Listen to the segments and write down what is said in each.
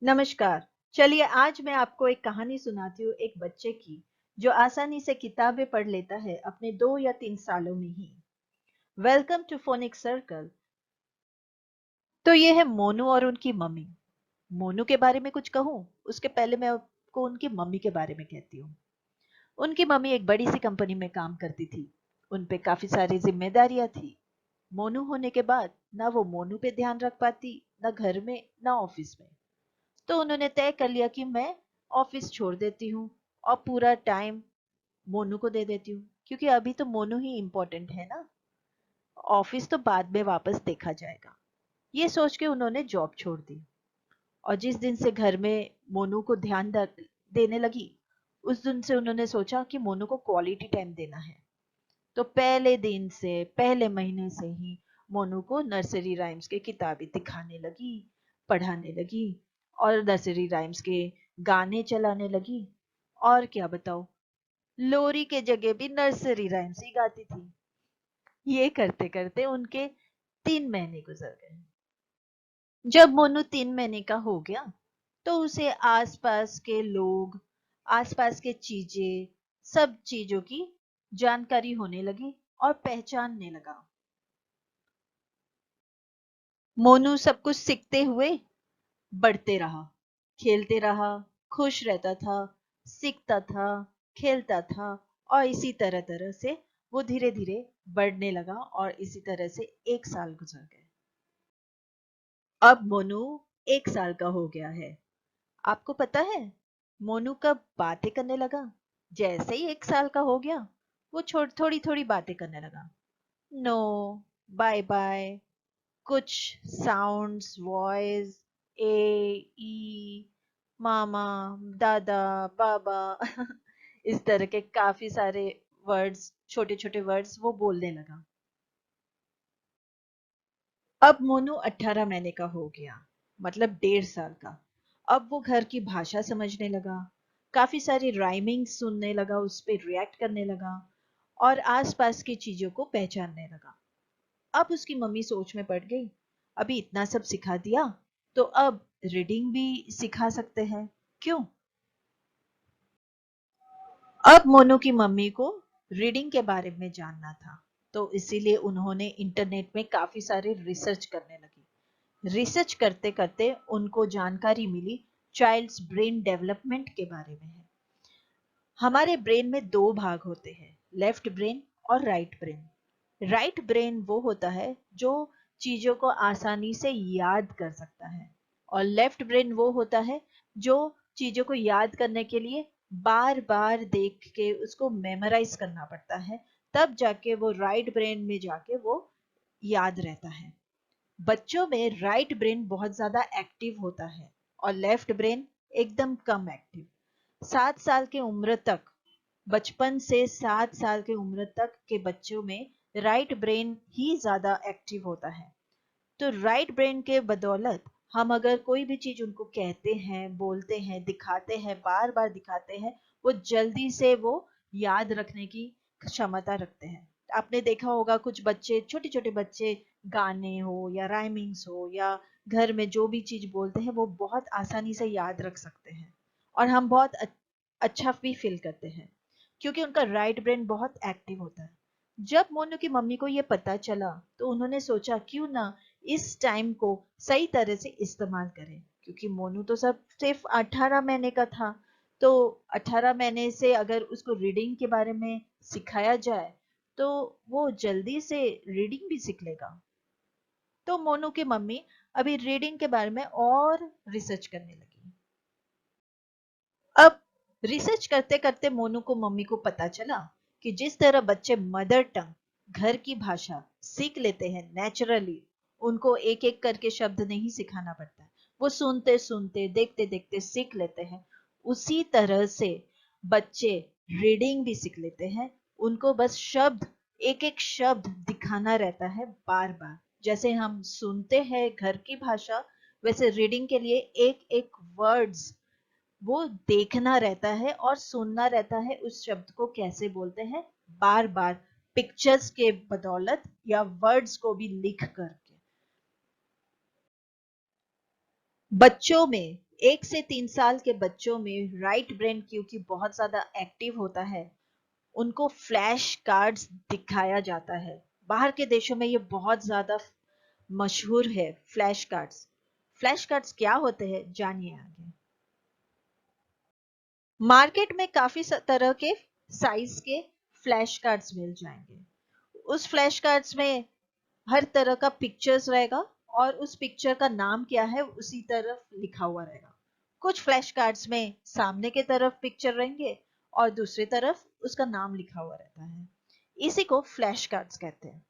नमस्कार। चलिए आज मैं आपको एक कहानी सुनाती हूँ एक बच्चे की जो आसानी से किताबें पढ़ लेता है अपने 2 या 3 सालों में ही। Welcome to phonic circle. तो ये है मोनू और उनकी मम्मी। मोनू के बारे में कुछ कहूँ उसके पहले मैं आपको उनकी मम्मी के बारे में कहती हूँ। उनकी मम्मी एक बड़ी सी कंपनी में काम करती थी। उन पे काफी सारी जिम्मेदारियां थी। मोनू होने के बाद ना वो मोनू पे ध्यान रख पाती, ना घर में ना ऑफिस में। तो उन्होंने तय कर लिया कि मैं ऑफिस छोड़ देती हूँ और पूरा टाइम मोनू को दे देती हूँ, क्योंकि अभी तो मोनू ही इम्पोर्टेंट है ना। ऑफिस तो बाद में वापस देखा जाएगा। ये सोच के उन्होंने जॉब छोड़ दी। और जिस दिन से घर में मोनू को देने लगी, उस दिन से उन्होंने सोचा कि मोनू को क्वालिटी टाइम देना है। तो पहले दिन से, पहले महीने से ही मोनू को नर्सरी राइम्स के किताबें दिखाने लगी, पढ़ाने लगी और नर्सरी राइम्स के गाने चलाने लगी। और क्या बताओ, लोरी के जगह भी नर्सरी राइम्स ही गाती थी। ये करते करते उनके 3 महीने गुजर गए। जब मोनू 3 महीने का हो गया तो उसे आसपास के लोग, आसपास के चीजें, सब चीजों की जानकारी होने लगी और पहचानने लगा। मोनू सब कुछ सीखते हुए बढ़ते रहा, खेलते रहा, खुश रहता था, सीखता था, खेलता था और इसी तरह तरह से वो धीरे धीरे बढ़ने लगा और इसी तरह से 1 साल गुजर गए। अब मोनू 1 साल का हो गया है। आपको पता है मोनू कब बातें करने लगा? जैसे ही 1 साल का हो गया, वो थोड़ी थोड़ी बातें करने लगा। नो, बाय बाय, कुछ साउंड्स, वॉइस, ए, ई, मामा, दादा, बाबा इस तरह के काफी सारे वर्ड्स, छोटे छोटे वर्ड्स वो बोलने लगा। अब मोनू 18 महीने का हो गया, मतलब 1.5 साल का। अब वो घर की भाषा समझने लगा, काफी सारी राइमिंग सुनने लगा, उस पर रिएक्ट करने लगा और आसपास की चीजों को पहचानने लगा। अब उसकी मम्मी सोच में पड़ गई, अभी इतना सब सिखा दिया तो अब रीडिंग भी सिखा सकते हैं, क्यों? अब मोनू की मम्मी को रीडिंग के बारे में जानना था, तो इसीलिए उन्होंने इंटरनेट में काफी सारे रिसर्च करने लगी। रिसर्च करते करते उनको जानकारी मिली चाइल्ड्स ब्रेन डेवलपमेंट के बारे में है। हमारे ब्रेन में 2 भाग होते हैं, लेफ्ट ब्रेन और राइट ब्रेन। राइट ब्रेन वो होता है जो चीजों को आसानी से याद कर सकता है और लेफ्ट ब्रेन वो होता है जो चीजों को याद करने के लिए बार बार देख के उसको मेमोराइज करना पड़ता है, तब जाके वो राइट ब्रेन में जाके वो याद रहता है। बच्चों में राइट ब्रेन बहुत ज्यादा एक्टिव होता है और लेफ्ट ब्रेन एकदम कम एक्टिव। 7 साल की उम्र तक, बचपन से 7 साल की उम्र तक के बच्चों में राइट ब्रेन ही ज्यादा एक्टिव होता है। तो राइट ब्रेन के बदौलत हम अगर कोई भी चीज उनको कहते हैं, बोलते हैं, दिखाते हैं, बार बार दिखाते हैं, वो जल्दी से वो याद रखने की क्षमता रखते हैं। आपने देखा होगा कुछ बच्चे, छोटे छोटे बच्चे, गाने हो या राइमिंग्स हो या घर में जो भी चीज बोलते हैं वो बहुत आसानी से याद रख सकते हैं और हम बहुत अच्छा भी फील करते हैं, क्योंकि उनका राइट ब्रेन बहुत एक्टिव होता है। जब मोनू की मम्मी को ये पता चला तो उन्होंने सोचा क्यों ना इस टाइम को सही तरह से इस्तेमाल करें, क्योंकि मोनू तो सब सिर्फ 18 महीने का था। तो 18 महीने से अगर उसको रीडिंग के बारे में सिखाया जाए तो वो जल्दी से रीडिंग भी सीख लेगा। तो मोनू की मम्मी अभी रीडिंग के बारे में और रिसर्च करने लगी। अब रिसर्च करते करते मोनू को मम्मी को पता चला कि जिस तरह बच्चे मदर टंग, घर की भाषा सीख लेते हैं नेचुरली, उनको एक एक करके शब्द नहीं सिखाना पड़ता है, वो सुनते सुनते, देखते देखते सीख लेते हैं। उसी तरह से बच्चे रीडिंग भी सीख लेते हैं। उनको बस शब्द, एक एक शब्द दिखाना रहता है बार बार। जैसे हम सुनते हैं घर की भाषा, वैसे रीडिंग के लिए एक एक वर्ड्स वो देखना रहता है और सुनना रहता है, उस शब्द को कैसे बोलते हैं, बार बार, पिक्चर्स के बदौलत या वर्ड्स को भी लिख करके। बच्चों में 1 से 3 साल के बच्चों में राइट ब्रेन क्योंकि बहुत ज्यादा एक्टिव होता है, उनको फ्लैश कार्ड्स दिखाया जाता है। बाहर के देशों में ये बहुत ज्यादा मशहूर है फ्लैश कार्ड्स। फ्लैश कार्ड्स क्या होते हैं जानिए आगे। मार्केट में काफी तरह के साइज के फ्लैश कार्ड्स मिल जाएंगे। उस फ्लैश कार्ड्स में हर तरह का पिक्चर्स रहेगा और उस पिक्चर का नाम क्या है उसी तरफ लिखा हुआ रहेगा। कुछ फ्लैश कार्ड्स में सामने के तरफ पिक्चर रहेंगे और दूसरी तरफ उसका नाम लिखा हुआ रहता है। इसी को फ्लैश कार्ड्स कहते हैं।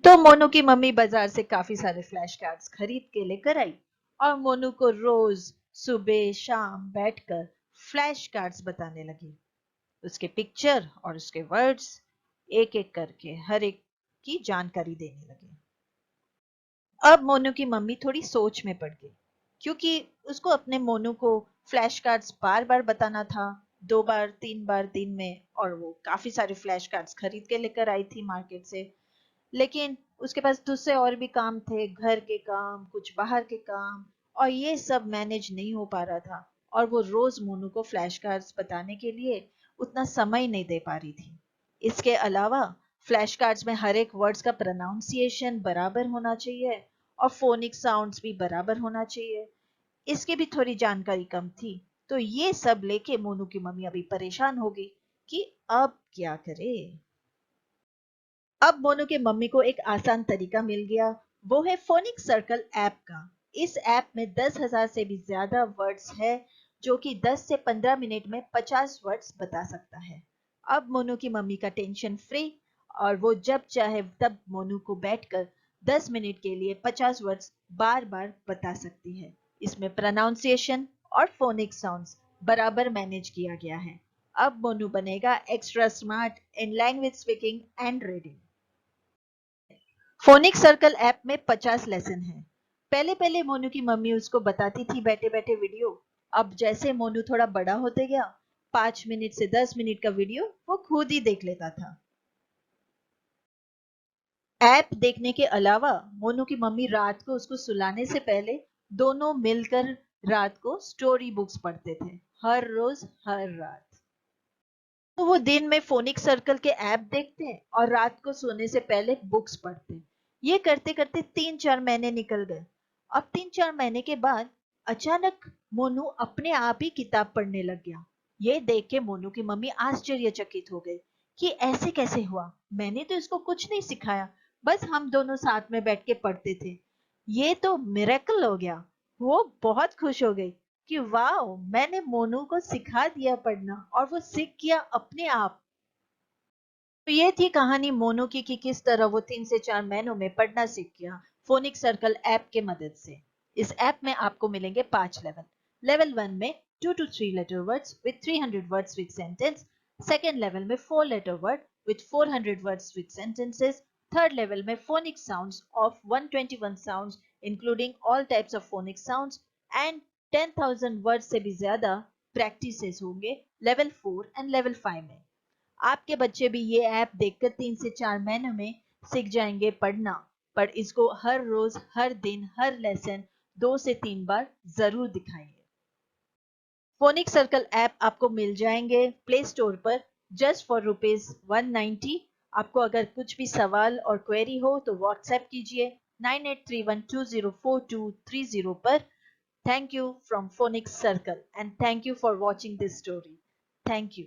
तो मोनू की मम्मी बाजार से काफी सारे फ्लैश कार्ड्स खरीद के लेकर आई और मोनू को रोज सुबह शाम बैठकर फ्लैश कार्ड्स बताने लगी। उसके पिक्चर और उसके वर्ड्स एक एक करके हर एक की जानकारी देने लगी। अब मोनू की मम्मी थोड़ी सोच में पड़ गई क्योंकि उसको अपने मोनू को फ्लैश कार्ड्स बार बार बताना था, 2 बार 3 बार दिन में, और वो काफी सारे फ्लैश कार्ड्स खरीद के लेकर आई थी मार्केट से। लेकिन उसके पास दूसरे और भी काम थे, घर के काम, कुछ बाहर के काम, और ये सब मैनेज नहीं हो पा रहा था। और वो रोज मोनू को फ्लैश कार्ड्स बताने के लिए उतना समय नहीं दे पा रही थी। इसके अलावा फ्लैश कार्ड्स में हर एक वर्ड्स का प्रोनाउंसिएशन बराबर होना चाहिए और फोनिक साउंड्स भी बराबर होना चाहिए। इसकी भी थोड़ी जानकारी कम थी। तो ये सब लेके मोनू की मम्मी अभी परेशान हो गई कि अब क्या करे। अब मोनू के मम्मी को एक आसान तरीका मिल गया, वो है फोनिक सर्कल ऐप का। इस ऐप में 10,000 से भी ज्यादा वर्ड्स है जो कि 10 से 15 मिनट में 50 वर्ड्स बता सकता है। अब मोनू की मम्मी का टेंशन फ्री और वो जब चाहे तब मोनू को बैठकर 10 मिनट के लिए 50 वर्ड्स बार बार बता सकती है। इसमें प्रोनाउंसिएशन और फोनिक साउंड्स बराबर मैनेज किया गया है। अब मोनू बनेगा extra smart in language speaking and reading. Phonic circle app में 50 लेसन है। पहले पहले मोनू की मम्मी उसको बताती थी बैठे बैठे वीडियो। अब जैसे मोनू थोड़ा बड़ा होते गया, 5 मिनट से 10 मिनट का वीडियो वो खुद ही देख लेता था। ऐप देखने के अलावा मोनू की मम्मी रात को उसको सुलाने से पहले दोनों मिलकर रात को स्टोरी बुक्स पढ़ते थे, हर रोज हर रात। तो वो दिन में फोनिक सर्कल के ऐप देखते हैं और रात को सोने से पहले बुक्स पढ़ते हैं। ये करते करते 3-4 महीने निकल गए। अब 3-4 महीने के बाद अचानक मोनू अपने आप ही किताब पढ़ने लग गया। ये देख के मोनू की मम्मी आश्चर्यचकित हो गई कि ऐसे कैसे हुआ, मैंने तो इसको कुछ नहीं सिखाया, बस हम दोनों साथ में बैठ के पढ़ते थे, ये तो मिरेकल हो गया। वो बहुत खुश हो गई कि वाह, मैंने मोनू को सिखा दिया पढ़ना और वो सीख गया अपने आप। तो ये थी कहानी मोनू की कि किस तरह वो 3 से 4 महीनों में पढ़ना सीख गया फोनिक सर्कल ऐप के मदद से। इस ऐप में आपको मिलेंगे 5 लेवल। लेवल 1 में 2 to 3 letter words with 300 words with sentence. Second level में 4 letter word with 400 words with sentences. Third level में phonic sounds of 121 sounds including all types of phonic sounds and 10,000 words से भी ज्यादा practices होंगे level 4 and level 5 में। आपके बच्चे भी ये ऐप देखकर 3 से 4 महीनों में सीख जाएंगे पढ़ना, पर इसको हर रोज हर दिन हर लेसन 2 से 3 बार जरूर दिखाइए। फोनिक सर्कल ऐप आपको मिल जाएंगे प्ले स्टोर पर जस्ट फॉर ₹190। आपको अगर कुछ भी सवाल और क्वेरी हो तो व्हाट्सएप कीजिए 9831204230 पर। Thank you from phonic circle and thank you for watching this story. Thank you.